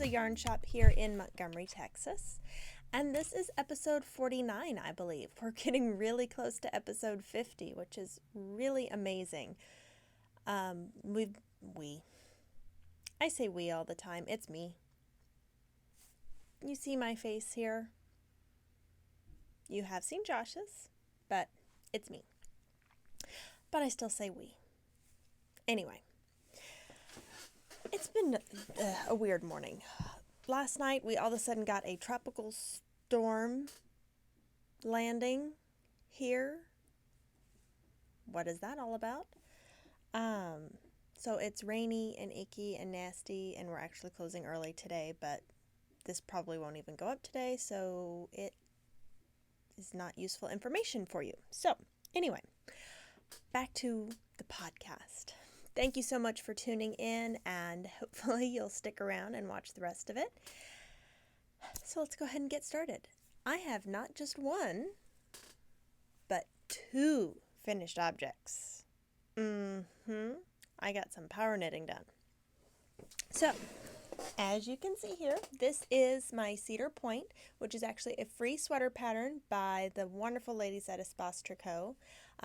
Melissa Yarn Shop here in Montgomery, Texas. And this is episode 49, I believe. We're getting really close to episode 50, which is really amazing. I say we all the time. It's me. You see my face here? You have seen Josh's, but it's me. But I still say we. Anyway, it's been a weird morning. Last night, we all of a sudden got a tropical storm landing here. What is that all about? So it's rainy and icky and nasty, and we're actually closing early today, but this probably won't even go up today, so it is not useful information for you. So, anyway, back to the podcast. Thank you so much for tuning in, and hopefully you'll stick around and watch the rest of it. So let's go ahead and get started. I have not just one, but two finished objects. I got some power knitting done. So, as you can see here, this is my Cedar Point, which is actually a free sweater pattern by the wonderful ladies at Espace Tricot.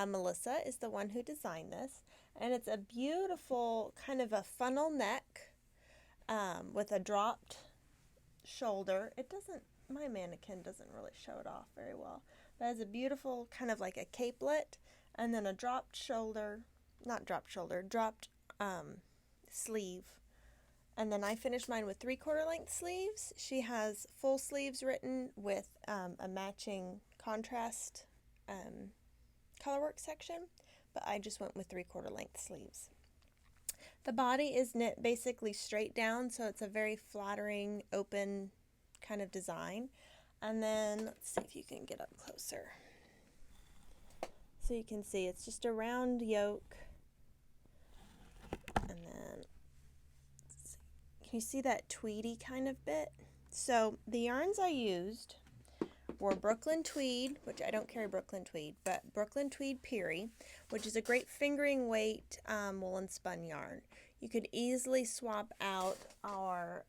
Melissa is the one who designed this, and it's a beautiful kind of a funnel neck with a dropped shoulder. My mannequin doesn't really show it off very well, but it has a beautiful kind of like a capelet, and then a dropped sleeve. And then I finished mine with 3/4 length sleeves. She has full sleeves written with a matching contrast colorwork section, but I just went with 3/4 length sleeves. The body is knit basically straight down, so it's a very flattering, open kind of design. And then let's see if you can get up closer. So you can see it's just a round yoke. And then can you see that tweedy kind of bit? So the yarns I used were Brooklyn Tweed, which I don't carry Brooklyn Tweed, but Brooklyn Tweed Peary, which is a great fingering weight woolen spun yarn. You could easily swap out our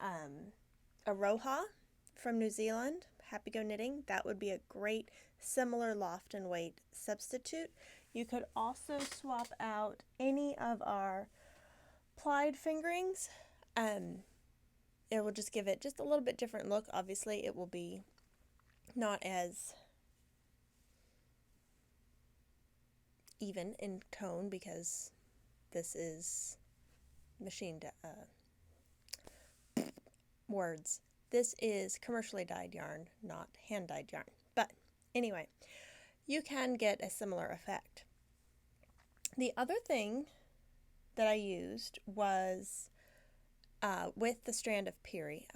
Aroha from New Zealand, Happy Go Knitting. That would be a great similar loft and weight substitute. You could also swap out any of our plied fingerings. It will just give it just a little bit different look. Obviously, it will be not as even in tone because this is machined words. This is commercially dyed yarn, not hand dyed yarn. But anyway, you can get a similar effect. The other thing that I used was with the strand of Peary.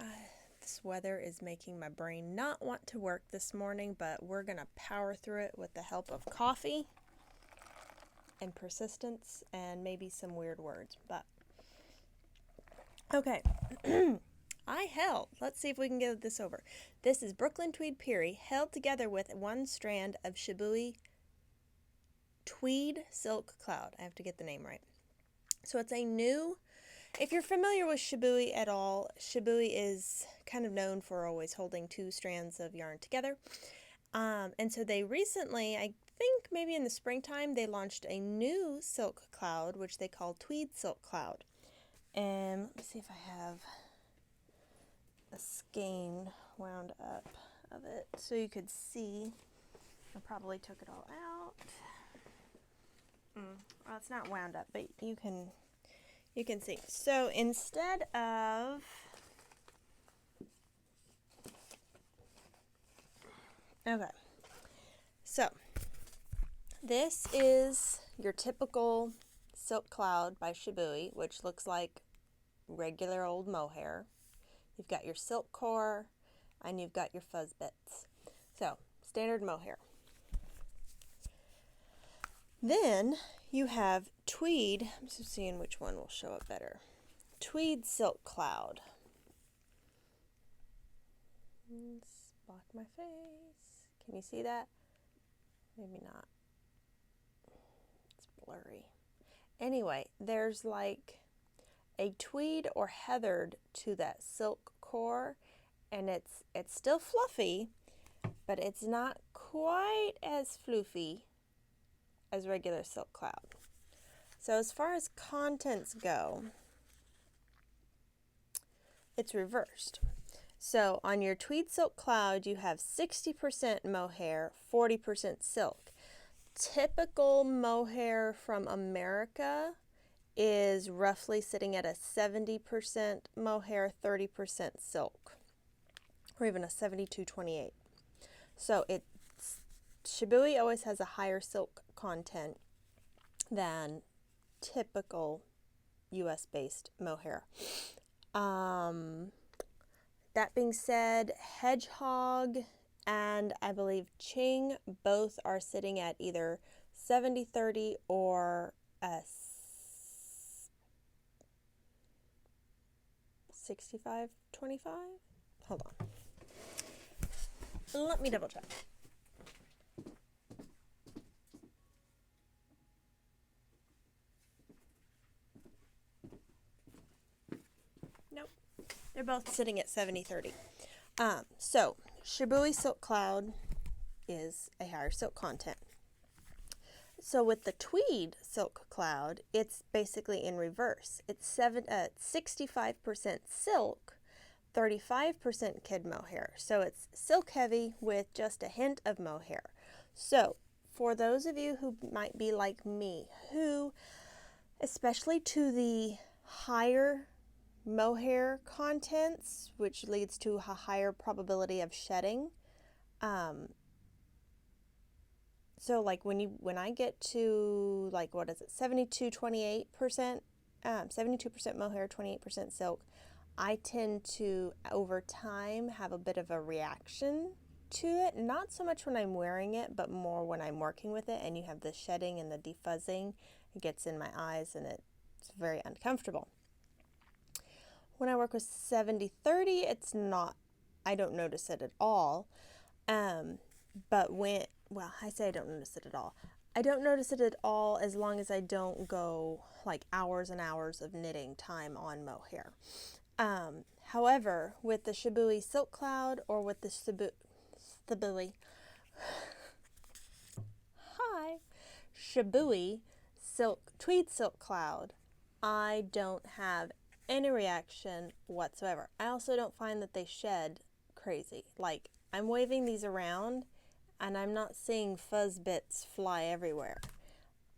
This weather is making my brain not want to work this morning, but we're going to power through it with the help of coffee and persistence and maybe some weird words. But okay, let's see if we can get this over. This is Brooklyn Tweed Peary held together with one strand of Shibui Tweed Silk Cloud. I have to get the name right. So it's a new, if you're familiar with Shibui at all, Shibui is kind of known for always holding two strands of yarn together. And so they recently, I think maybe in the springtime, they launched a new silk cloud, which they call Tweed Silk Cloud. And let me see if I have a skein wound up of it so you could see. I probably took it all out. Well, it's not wound up, but you can see. So instead of so this is your typical silk cloud by Shibui, which looks like regular old mohair. You've got your silk core and you've got your fuzz bits. So standard mohair. Then you have Tweed. I'm just seeing which one will show up better. Tweed Silk Cloud. Block my face. Can you see that? Maybe not. It's blurry. Anyway, there's like a tweed or heathered to that silk core, and it's still fluffy, but it's not quite as floofy as regular Silk Cloud. So as far as contents go, it's reversed. So on your Tweed Silk Cloud, you have 60% mohair, 40% silk. Typical mohair from America is roughly sitting at a 70% mohair, 30% silk, or even a 72-28. So Shibui always has a higher silk content than typical US-based mohair. That being said, Hedgehog and I believe Ching both are sitting at either 70-30 or 65-25. Hold on. Let me double check. Nope. They're both sitting at 70-30. So Shibui Silk Cloud is a higher silk content. So with the Tweed Silk Cloud, it's basically in reverse. It's 65% silk, 35% kid mohair. So it's silk heavy with just a hint of mohair. So for those of you who might be like me, who, especially to the higher mohair contents, which leads to a higher probability of shedding. So like when I get to like, what is it, 72-28%, 72% mohair, 28% silk, I tend to over time have a bit of a reaction to it. Not so much when I'm wearing it, but more when I'm working with it and you have the shedding and the defuzzing. It gets in my eyes and it's very uncomfortable. When I work with 70-30, it's not, I don't notice it at all. But I say I don't notice it at all. I don't notice it at all as long as I don't go like hours and hours of knitting time on mohair. However, with the Shibui Silk Cloud or with the Shibui Tweed Silk Cloud, I don't have any reaction whatsoever. I also don't find that they shed crazy. Like, I'm waving these around and I'm not seeing fuzz bits fly everywhere.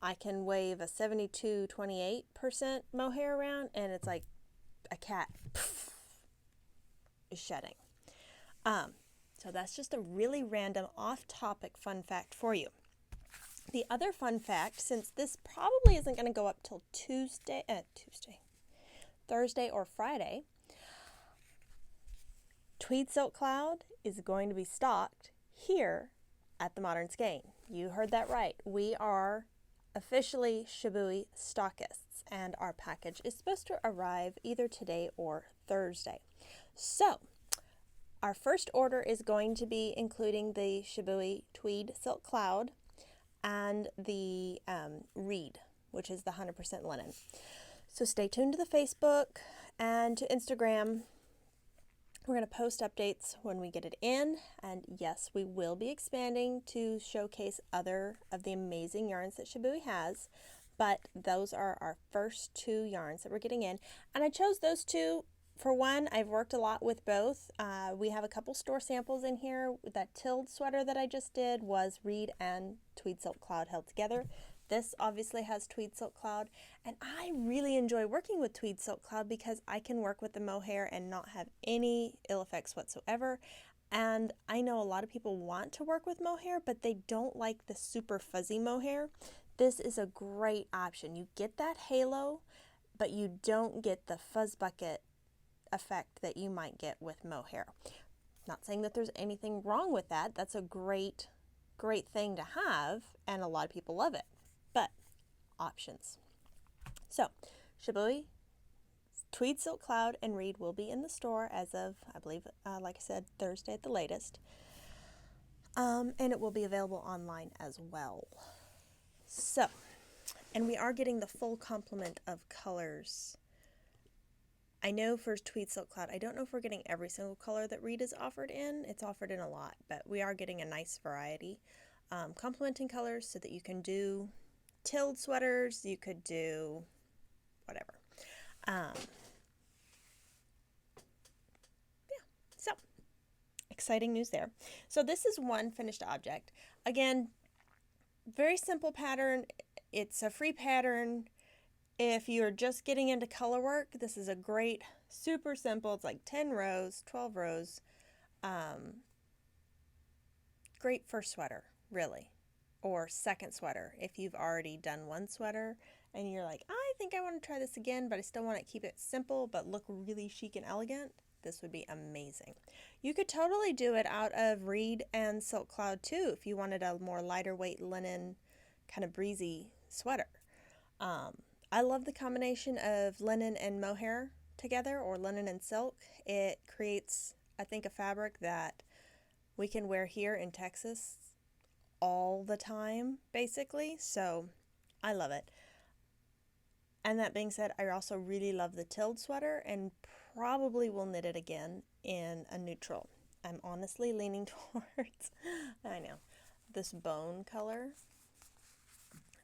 I can wave a 72-28% mohair around and it's like a cat is shedding. So that's just a really random off-topic fun fact for you. The other fun fact, since this probably isn't going to go up till Thursday or Friday, Tweed Silk Cloud is going to be stocked here at the Modern Skein. You heard that right. We are officially Shibui stockists, and our package is supposed to arrive either today or Thursday. So, our first order is going to be including the Shibui Tweed Silk Cloud and the Reed, which is the 100% linen. So stay tuned to the Facebook and to Instagram. We're going to post updates when we get it in, and yes, we will be expanding to showcase other of the amazing yarns that Shibui has, but those are our first two yarns that we're getting in, and I chose those two. For one, I've worked a lot with both. We have a couple store samples in here. That tilled sweater that I just did was Reed and Tweed Silk Cloud held together. This obviously has Tweed Silk Cloud, and I really enjoy working with Tweed Silk Cloud because I can work with the mohair and not have any ill effects whatsoever. And I know a lot of people want to work with mohair, but they don't like the super fuzzy mohair. This is a great option. You get that halo, but you don't get the fuzz bucket effect that you might get with mohair. Not saying that there's anything wrong with that. That's a great thing to have, and a lot of people love it. But options. So, Shibui, Tweed Silk Cloud, and Reed will be in the store as of, I believe, like I said, Thursday at the latest. And it will be available online as well. So, and we are getting the full complement of colors. I know for Tweed Silk Cloud, I don't know if we're getting every single color that Reed is offered in. It's offered in a lot, but we are getting a nice variety. Complementing colors so that you can do tilled sweaters, you could do whatever. Yeah, so exciting news there. So this is one finished object. Again, very simple pattern. It's a free pattern. If you're just getting into color work, this is a great, super simple, it's like 10 rows, 12 rows. Great first sweater, really, or second sweater. If you've already done one sweater and you're like, I think I want to try this again, but I still want to keep it simple but look really chic and elegant, this would be amazing. You could totally do it out of Reed and Silk Cloud too if you wanted a more lighter weight linen, kind of breezy sweater. I love the combination of linen and mohair together, or linen and silk. It creates, I think, a fabric that we can wear here in Texas all the time, basically. So I love it. And that being said, I also really love the tilled sweater and probably will knit it again in a neutral. I'm honestly leaning towards, I know, this bone color.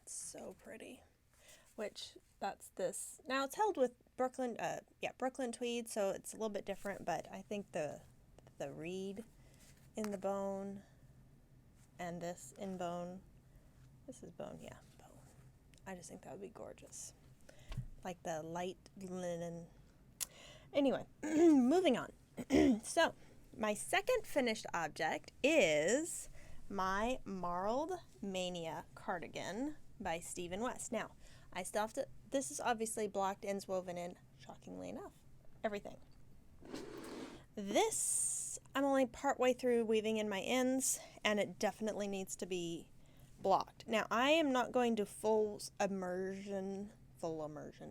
It's so pretty. Which that's this. Now it's held with Brooklyn tweed, so it's a little bit different, but I think the Reed in the bone and this in bone. This is bone, yeah, bone. I just think that would be gorgeous. Like the light linen. Anyway, moving on. So, my second finished object is my Marled Mania cardigan by Stephen West. Now, I still have to, this is obviously blocked ends woven in, shockingly enough, everything. This, I'm only part way through weaving in my ends, and it definitely needs to be blocked. Now, I am not going to full immersion.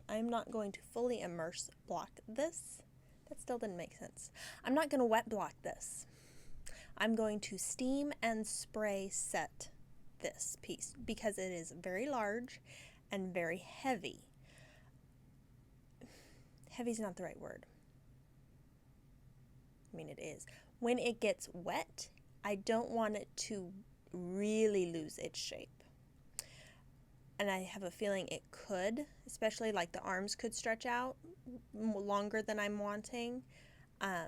I'm not going to fully immerse block this. That still didn't make sense. I'm not going to wet block this. I'm going to steam and spray set this piece because it is very large and very heavy. Heavy's not the right word. I mean, it is. When it gets wet, I don't want it to really lose its shape. And I have a feeling it could, especially like the arms could stretch out longer than I'm wanting. I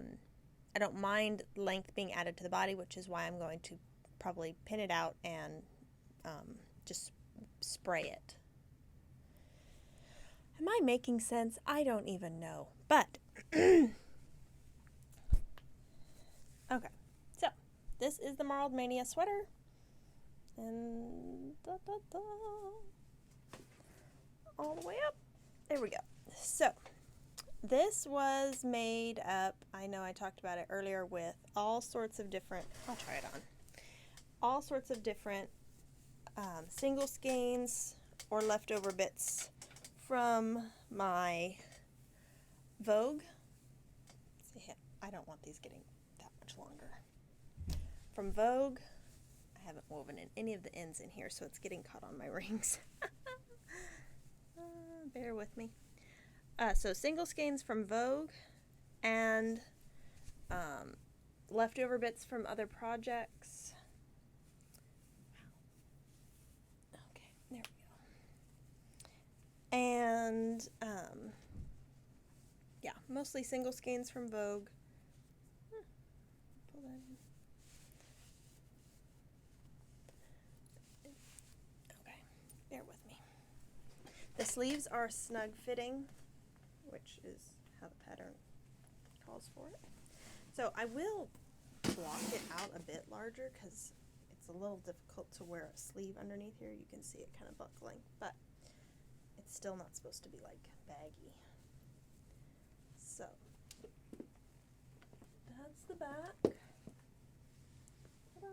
don't mind length being added to the body, which is why I'm going to probably pin it out and just spray it. Am I making sense? I don't even know. But, okay. So, this is the Marled Mania sweater. And all the way up. There we go. So, this was made up, I know I talked about it earlier, with all sorts of different, I'll try it on, all sorts of different single skeins or leftover bits from my Vogue. See, I don't want these getting that much longer. From Vogue, I haven't woven in any of the ends in here, so it's getting caught on my rings. Bear with me. So single skeins from Vogue and leftover bits from other projects. Okay, there we go. And yeah, mostly single skeins from Vogue. Pull that in. Okay, bear with me. The sleeves are snug fitting, which is how the pattern calls for it. So I will block it out a bit larger because it's a little difficult to wear a sleeve underneath here. You can see it kind of buckling, but it's still not supposed to be like baggy. So that's the back. Ta-da!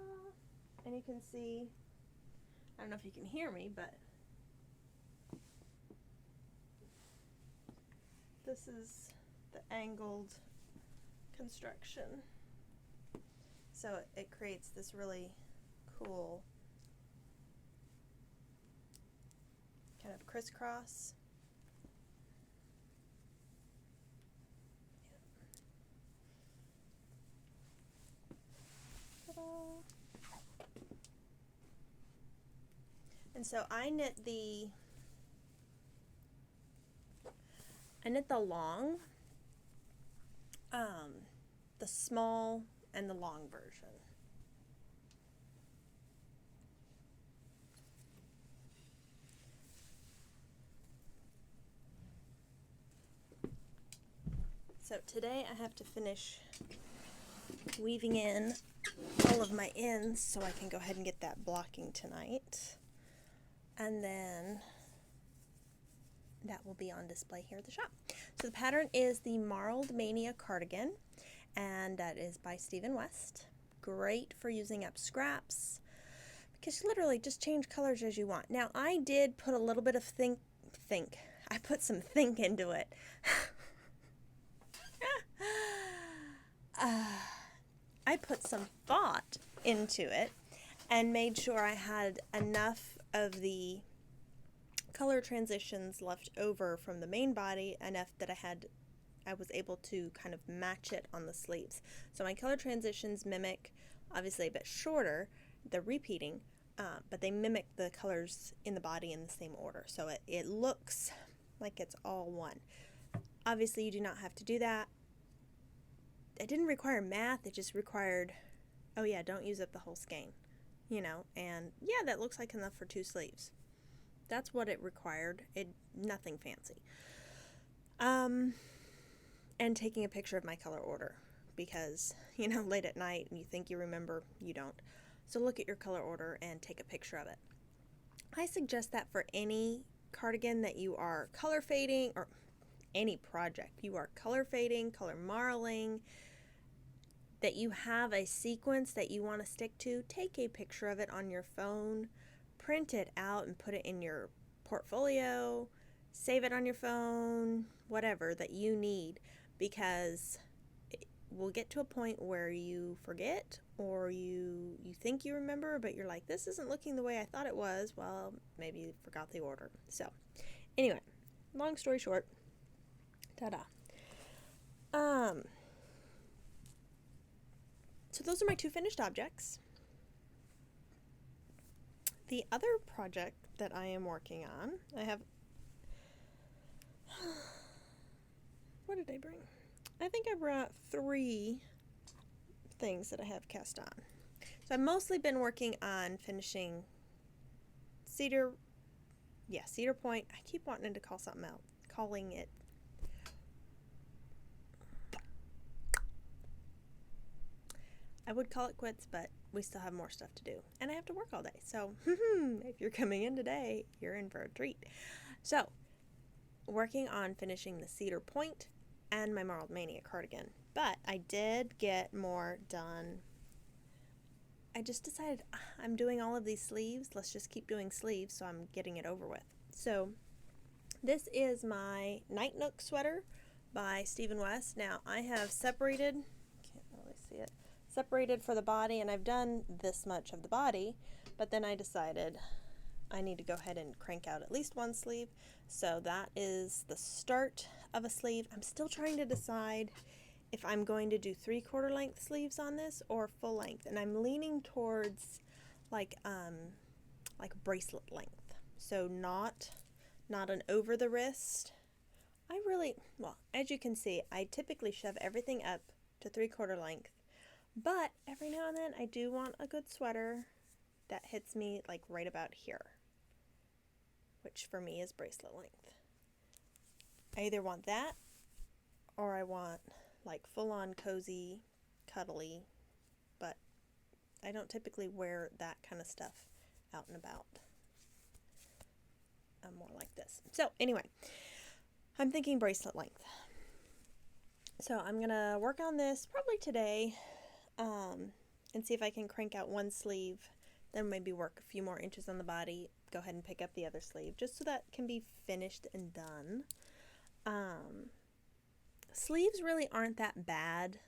And you can see, I don't know if you can hear me, but this is the angled construction. So it creates this really cool kind of crisscross. And so I knit the long, the small, and the long version. So today I have to finish weaving in all of my ends so I can go ahead and get that blocking tonight. And then that will be on display here at the shop. So the pattern is the Marled Mania cardigan, and that is by Stephen West. Great for using up scraps, because you literally just change colors as you want. Now I did put a little bit of think. I put some think into it. I put some thought into it and made sure I had enough of the color transitions left over from the main body, enough that I was able to kind of match it on the sleeves. So my color transitions mimic, obviously a bit shorter, they're repeating, but they mimic the colors in the body in the same order. So it looks like it's all one. Obviously you do not have to do that. It didn't require math, it just required, oh yeah, don't use up the whole skein, and yeah, that looks like enough for 2 sleeves. That's what it required. Nothing fancy. And taking a picture of my color order, because, late at night and you think you remember, you don't. So look at your color order and take a picture of it. I suggest that for any cardigan that you are color fading, or any project you are color fading, color marling, that you have a sequence that you want to stick to, take a picture of it on your phone, print it out and put it in your portfolio, save it on your phone, whatever that you need, because we'll get to a point where you forget, or you think you remember, but you're like, this isn't looking the way I thought it was. Well, maybe you forgot the order. So anyway, long story short, ta-da. So those are my 2 finished objects. The other project that I am working on, I have, what did I bring? I think I brought 3 things that I have cast on. So I've mostly been working on finishing Cedar Point. I keep wanting to call something else, calling it, I would call it quits, but we still have more stuff to do, and I have to work all day. So if you're coming in today, you're in for a treat. So working on finishing the Cedar Point and my Marled Mania cardigan, but I did get more done. I just decided I'm doing all of these sleeves. Let's just keep doing sleeves, so I'm getting it over with. So this is my Night Nook sweater by Stephen West. Now I have separated, can't really see it, separated for the body, and I've done this much of the body, but then I decided I need to go ahead and crank out at least 1 sleeve. So that is the start of a sleeve. I'm still trying to decide if I'm going to do 3/4 length sleeves on this or full length, and I'm leaning towards like bracelet length. So not an over the wrist. Well, as you can see, I typically shove everything up to 3/4 length. But every now and then I do want a good sweater that hits me like right about here, which for me is bracelet length. I either want that, or I want like full-on cozy, cuddly, but I don't typically wear that kind of stuff out and about. I'm more like this. So anyway, I'm thinking bracelet length. So I'm gonna work on this probably today, and see if I can crank out 1 sleeve, then maybe work a few more inches on the body, go ahead and pick up the other sleeve, just so that can be finished and done. Sleeves really aren't that bad.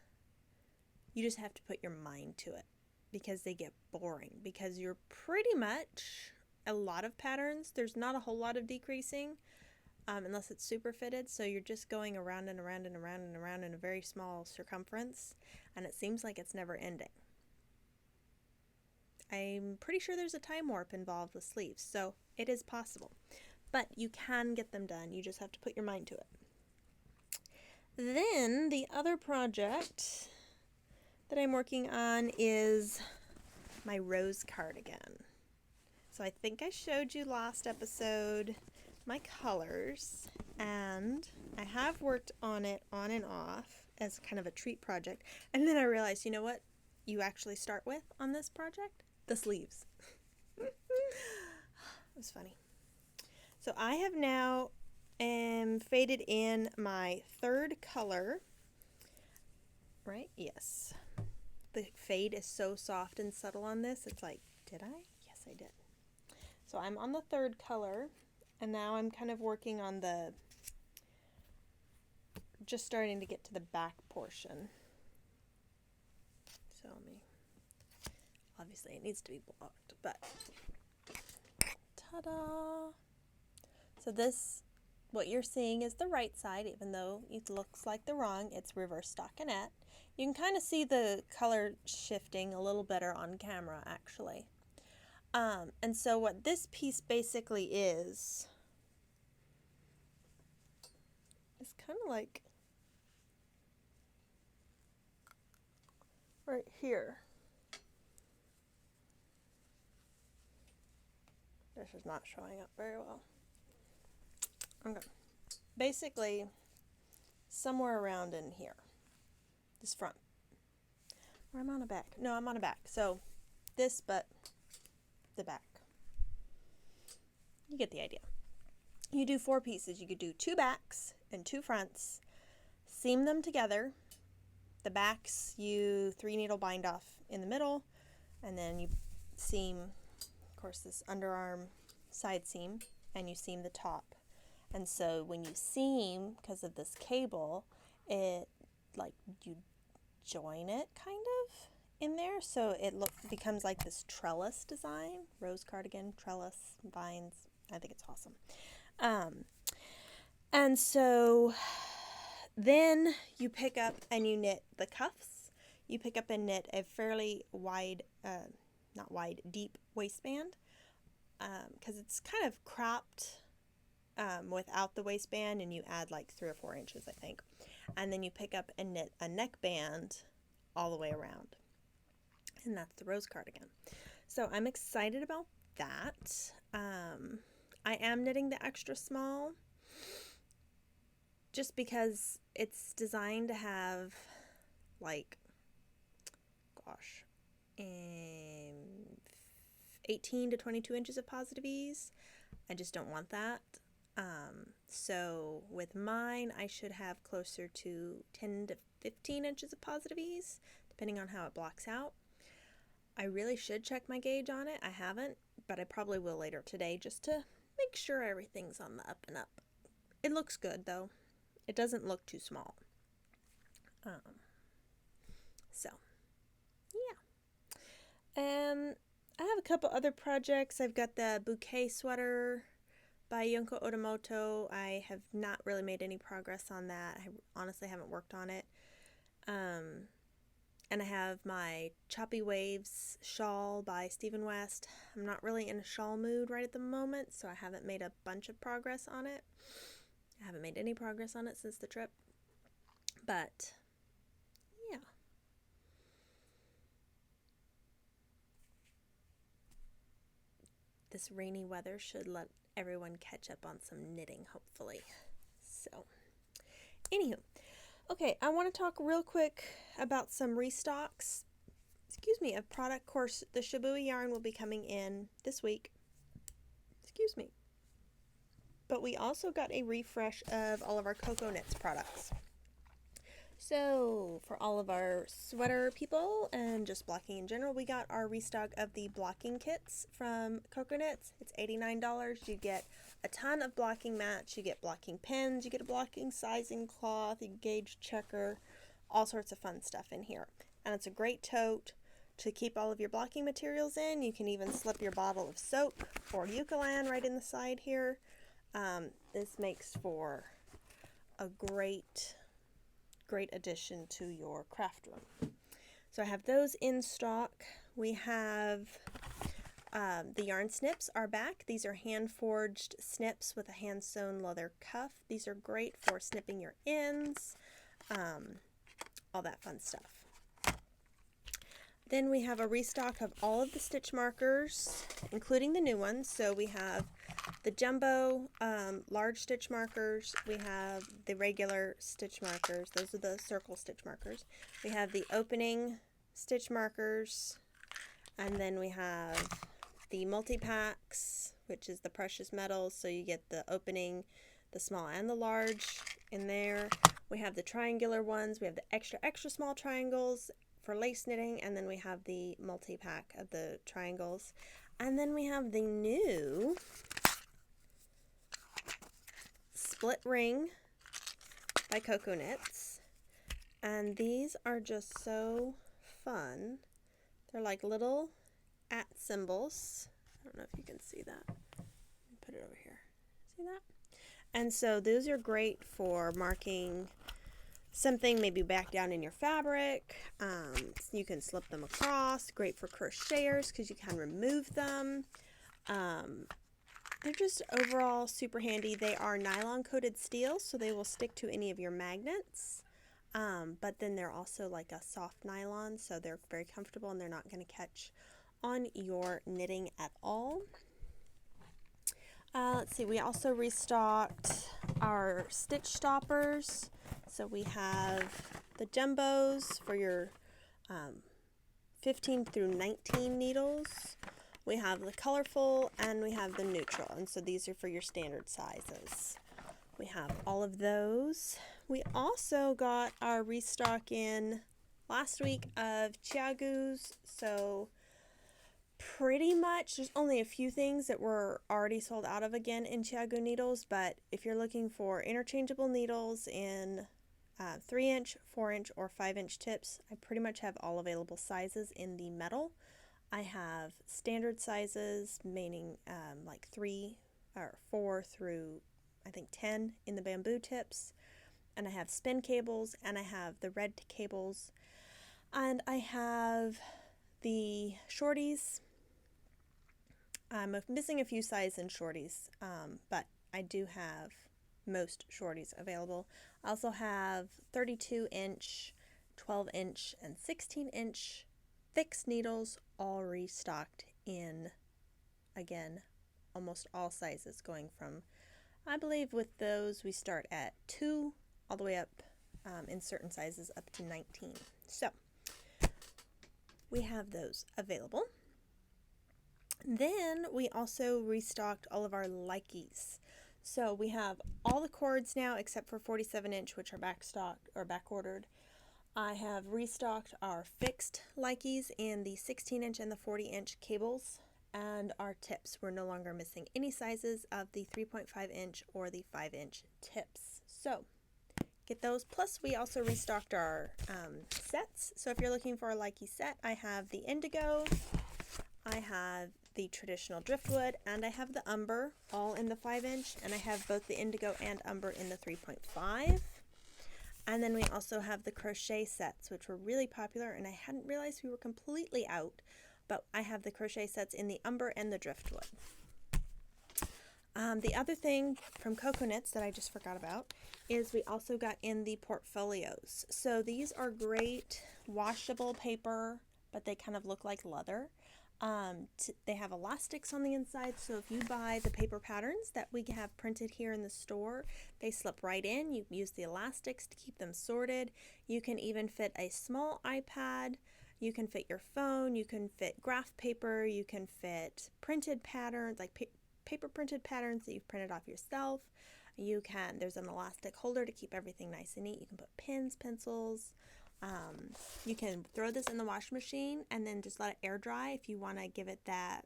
You just have to put your mind to it, because they get boring, because you're pretty much, a lot of patterns, there's not a whole lot of decreasing, unless it's super fitted, so you're just going around and around and around and around in a very small circumference, and it seems like it's never ending. I'm pretty sure there's a time warp involved with sleeves, so it is possible. But you can get them done. You just have to put your mind to it. Then the other project that I'm working on is my rose cardigan. So I think I showed you last episode my colors, and I have worked on it on and off as kind of a treat project. And then I realized, you know what you actually start with on this project? The sleeves. It was funny. So I have now faded in my third color. Right? Yes. The fade is so soft and subtle on this. It's like, did I? Yes, I did. So I'm on the third color, and now I'm kind of working on just starting to get to the back portion. So obviously it needs to be blocked, but ta-da! So what you're seeing is the right side, even though it looks like the wrong. It's reverse stockinette. You can kind of see the color shifting a little better on camera, actually. And so what this piece basically is kind of like right here. This is not showing up very well. Okay. Basically, somewhere around in here. This front. Or I'm on a back. No, I'm on a back. So this, but the back. You get the idea. You do 4 pieces. You could do 2 backs and 2 fronts. Seam them together. The backs you 3 needle bind off in the middle, and then you seam, of course, this underarm side seam, and you seam the top. And so when you seam, because of this cable, it you join it kind of in there, so it becomes like this trellis design. Rose cardigan, trellis, vines. I think it's awesome. And so then you pick up and you knit the cuffs. You pick up and knit a fairly wide, not wide, deep waistband, because it's kind of cropped without the waistband, and you add like 3 or 4 inches, I think. And then you pick up and knit a neckband all the way around. And that's the rose cardigan. So I'm excited about that. I am knitting the extra small just because it's designed to have 18 to 22 inches of positive ease. I just don't want that. So with mine, I should have closer to 10 to 15 inches of positive ease, depending on how it blocks out. I really should check my gauge on it. I haven't, but I probably will later today just to make sure everything's on the up and up. It looks good though. It doesn't look too small. So, yeah. I have a couple other projects. I've got the bouquet sweater by Yunko Otomoto. I have not really made any progress on that. I honestly haven't worked on it. And I have my Choppy Waves shawl by Stephen West. I'm not really in a shawl mood right at the moment, so I haven't made a bunch of progress on it. I haven't made any progress on it since the trip. But, yeah. This rainy weather should let everyone catch up on some knitting, hopefully. So, anywho. Okay, I want to talk real quick about some restocks. Of product. Of course, the Shibui yarn will be coming in this week. But we also got a refresh of all of our Coco Knits products. So, for all of our sweater people and just blocking in general, we got our restock of the blocking kits from Coco Knits. It's $89. You get a ton of blocking mats, you get blocking pins, you get a blocking sizing cloth, you gauge checker, all sorts of fun stuff in here. And it's a great tote to keep all of your blocking materials in. You can even slip your bottle of soap or Eucalan right in the side here. This makes for a great addition to your craft room. So I have those in stock we have the yarn snips are back. These are hand-forged snips with a hand-sewn leather cuff. These are great for snipping your ends, all that fun stuff. Then we have a restock of all of the stitch markers, including the new ones. So we have the jumbo large stitch markers. We have the regular stitch markers. Those are the circle stitch markers. We have the opening stitch markers. And then we have the multi-packs, which is the precious metals. So you get the opening, the small and the large in there. We have the triangular ones. We have the extra, extra small triangles for lace knitting, and then we have the multi-pack of the triangles, and then we have the new split ring by Coco Knits, and these are just so fun. They're like little @ symbols. I don't know if you can see that. Put it over here. See that? And so those are great for marking something maybe back down in your fabric. You can slip them across. Great for crocheters because you can remove them. They're just overall super handy. They are nylon coated steel, so they will stick to any of your magnets. But then they're also like a soft nylon, so they're very comfortable and they're not going to catch on your knitting at all. Let's see, we also restocked our stitch stoppers. So we have the jumbos for your 15 through 19 needles. We have the colorful and we have the neutral. And so these are for your standard sizes. We have all of those. We also got our restock in last week of Chiagu's. So pretty much there's only a few things that were already sold out of again in Chiagu needles. But if you're looking for interchangeable needles in 3-inch, 4-inch, or 5-inch tips, I pretty much have all available sizes in the metal. I have standard sizes, meaning like 3 or 4 through I think 10 in the bamboo tips, and I have spin cables, and I have the red cables, and I have the shorties. I'm missing a few sizes in shorties, but I do have most shorties available. I also have 32-inch, 12-inch, and 16-inch fixed needles all restocked in, again, almost all sizes, going from, I believe with those we start at 2 all the way up in certain sizes up to 19. So we have those available. Then we also restocked all of our Likeys. So we have all the cords now except for 47-inch, which are backstocked or back ordered. I have restocked our fixed Likeys in the 16-inch and the 40-inch cables, and our tips. We're no longer missing any sizes of the 3.5-inch or the 5-inch tips. So get those. Plus we also restocked our sets. So if you're looking for a Likey set, I have the indigo, I have the traditional driftwood, and I have the umber, all in the 5-inch, and I have both the indigo and umber in the 3.5. And then we also have the crochet sets, which were really popular, and I hadn't realized we were completely out, but I have the crochet sets in the umber and the driftwood. The other thing from Coco Knits that I just forgot about is we also got in the portfolios. So these are great washable paper, but they kind of look like leather. They have elastics on the inside, so if you buy the paper patterns that we have printed here in the store, they slip right in. You use the elastics to keep them sorted. You can even fit a small iPad, you can fit your phone, you can fit graph paper, you can fit printed patterns, like paper printed patterns that you've printed off yourself. There's an elastic holder to keep everything nice and neat. You can put pens, pencils. You can throw this in the washing machine and then just let it air dry if you want to give it that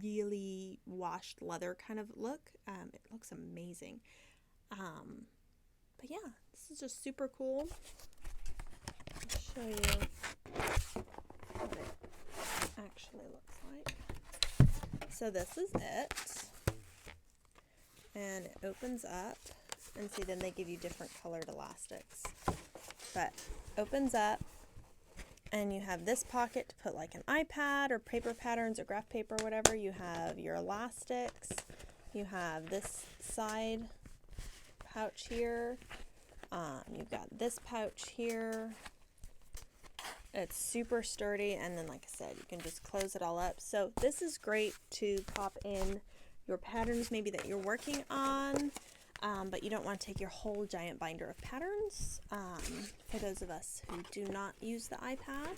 really washed leather kind of look. It looks amazing. But yeah, this is just super cool. I'll show you what it actually looks like. So this is it. And it opens up. And see, then they give you different colored elastics. But opens up, And you have this pocket to put like an iPad or paper patterns or graph paper, whatever. You have your elastics. You have this side pouch here. You've got this pouch here. It's super sturdy, and then like I said, you can just close it all up. So this is great to pop in your patterns maybe that you're working on, but you don't want to take your whole giant binder of patterns. For those of us who do not use the iPad,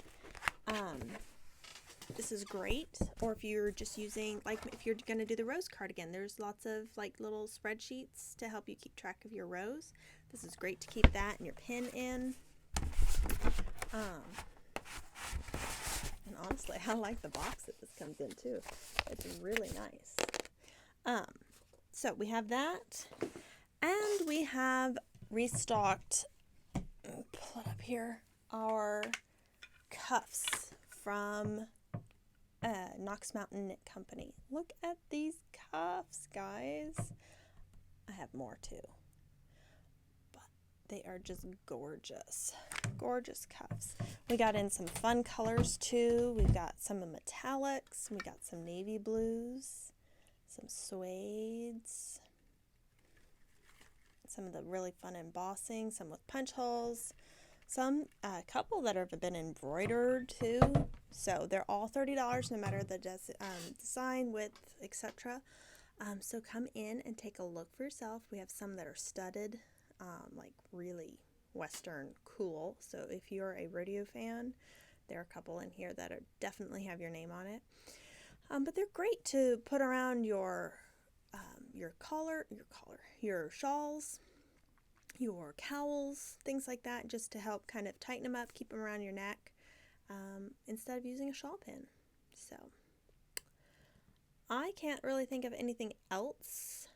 this is great. Or if you're just using, like if you're going to do the rose cardigan, there's lots of like little spreadsheets to help you keep track of your rows. This is great to keep that and your pin in. And honestly, I like the box that this comes in too. It's really nice. So we have that, and we have restocked, pull it up here, our cuffs from Knox Mountain Knit Company. Look at these cuffs, guys. I have more too, but they are just gorgeous. Gorgeous cuffs. We got in some fun colors too. We've got some metallics. We got some navy blues, some suedes, some of the really fun embossing, some with punch holes, some a couple that have been embroidered too. So they're all $30 no matter the design, width, etc. So come in and take a look for yourself. We have some that are studded, like really Western cool. So if you're a rodeo fan, there are a couple in here that definitely have your name on it. But they're great to put around your shawls, your cowls, things like that, just to help kind of tighten them up, keep them around your neck, instead of using a shawl pin. So I can't really think of anything else.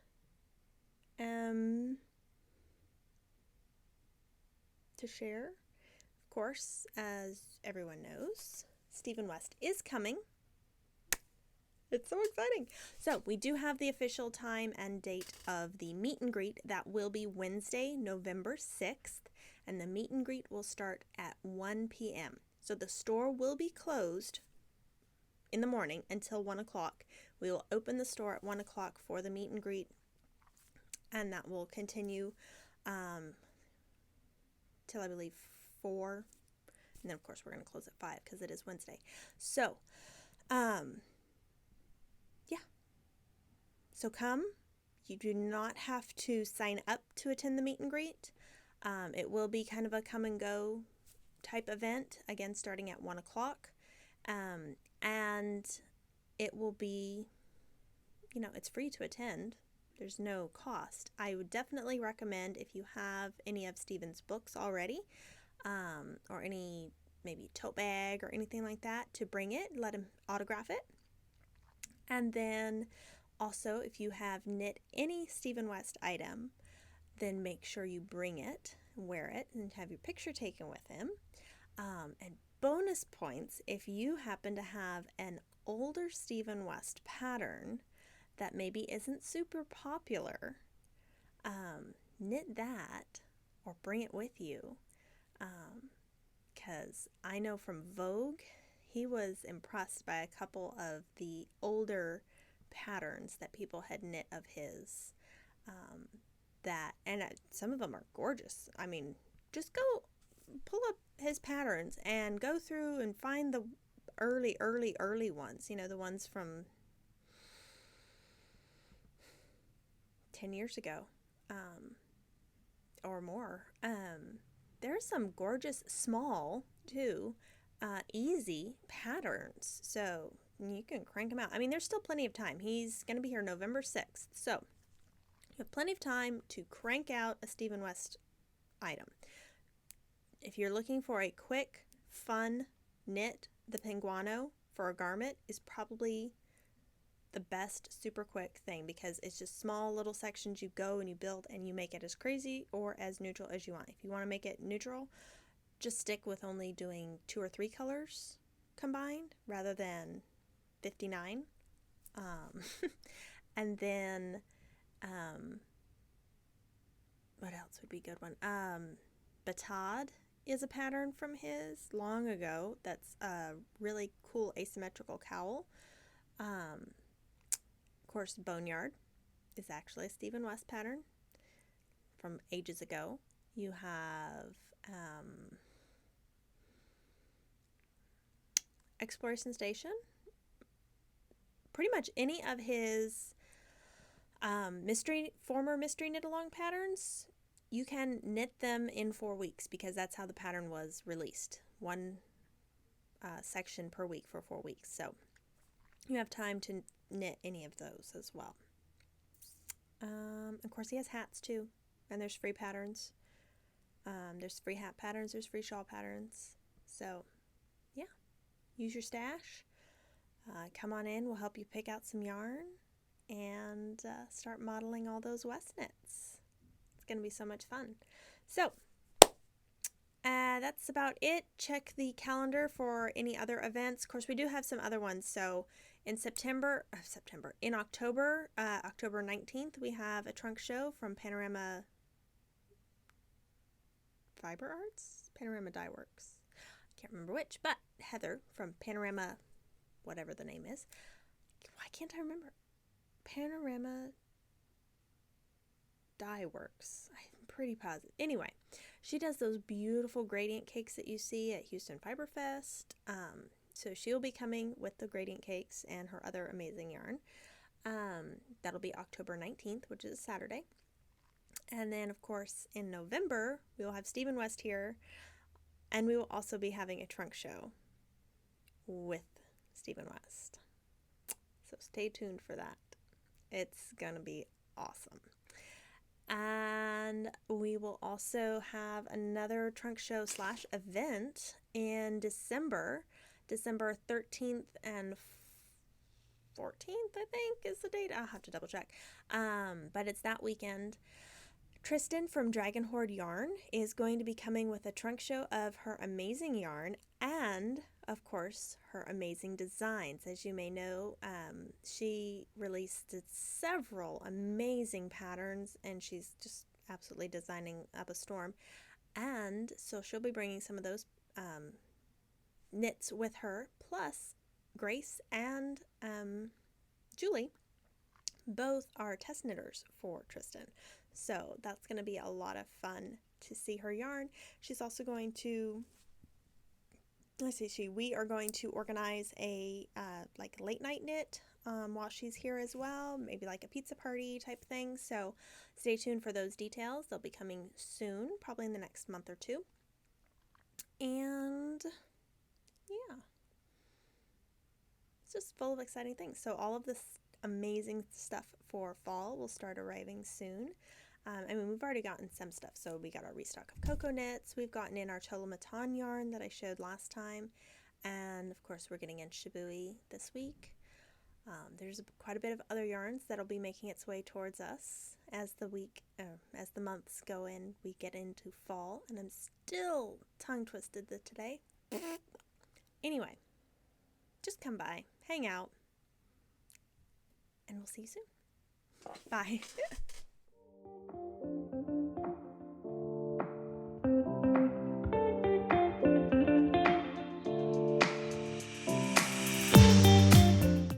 To share. Of course, as everyone knows, Stephen West is coming. It's so exciting. So we do have the official time and date of the meet and greet. That will be Wednesday, November 6th, and the meet and greet will start at 1 p.m. So the store will be closed in the morning until 1 o'clock. We will open the store at 1 o'clock for the meet and greet, and that will continue till I believe 4, and then of course we're going to close at 5 because it is Wednesday. So yeah, so come. You do not have to sign up to attend the meet and greet. It will be kind of a come and go type event, again starting at 1 o'clock, and it will be, it's free to attend. There's no cost. I would definitely recommend, if you have any of Stephen's books already, or any maybe tote bag or anything like that, to bring it, let him autograph it. And then also, if you have knit any Stephen West item, then make sure you bring it, wear it, and have your picture taken with him. And bonus points if you happen to have an older Stephen West pattern that maybe isn't super popular, knit that or bring it with you, because I know from Vogue he was impressed by a couple of the older patterns that people had knit of his, and some of them are gorgeous. I mean, just go pull up his patterns and go through and find the early ones, the ones from 10 years ago, or more. There's some gorgeous small too, easy patterns, so you can crank them out. I mean, there's still plenty of time. He's going to be here November 6th, so you have plenty of time to crank out a Stephen West item. If you're looking for a quick, fun knit, the Penguano for a garment is probably the best super quick thing, because it's just small little sections. You go and you build and you make it as crazy or as neutral as you want. If you want to make it neutral, just stick with only doing 2 or 3 colors combined rather than 59. And then what else would be a good one? Batad is a pattern from his long ago. That's a really cool asymmetrical cowl. Of course, Boneyard is actually a Stephen West pattern from ages ago. You have Exploration Station. Pretty much any of his former mystery knit along patterns, you can knit them in 4 weeks because that's how the pattern was released. One section per week for 4 weeks. So you have time to knit any of those as well. Of course, he has hats too, and there's free patterns. There's free hat patterns, there's free shawl patterns. So yeah, use your stash. Come on in, we'll help you pick out some yarn and start modeling all those West knits. It's going to be so much fun. So that's about it. Check the calendar for any other events. Of course, we do have some other ones. So in in October, October 19th, we have a trunk show from Panorama Fiber Arts? Panorama Dye Works. I can't remember which, but Heather from Panorama, whatever the name is. Why can't I remember? Panorama Dye Works. I'm pretty positive. Anyway, she does those beautiful gradient cakes that you see at Houston Fiber Fest. So she'll be coming with the gradient cakes and her other amazing yarn. That'll be October 19th, which is a Saturday. And then, of course, in November, we will have Stephen West here, and we will also be having a trunk show with Stephen West. So stay tuned for that. It's going to be awesome. And we will also have another trunk show / event in December 13th and 14th, I think is the date. I'll have to double check. But it's that weekend. Tristan from Dragon Horde Yarn is going to be coming with a trunk show of her amazing yarn and, of course, her amazing designs. As you may know, she released several amazing patterns, and she's just absolutely designing up a storm. And so she'll be bringing some of those knits with her, plus Grace and Julie both are test knitters for Tristan. So that's going to be a lot of fun to see her yarn. She's also going to, we are going to organize a like late night knit while she's here as well, maybe like a pizza party type thing. So stay tuned for those details. They'll be coming soon, probably in the next month or two. And yeah, it's just full of exciting things. So all of this amazing stuff for fall will start arriving soon. I mean, we've already gotten some stuff. So we got our restock of cocoa knits. We've gotten in our Chola Matan yarn that I showed last time. And of course, we're getting in Shibui this week. There's quite a bit of other yarns that'll be making its way towards us as the months go in. We get into fall, and I'm still tongue twisted today. Anyway, just come by, hang out, and we'll see you soon. Bye.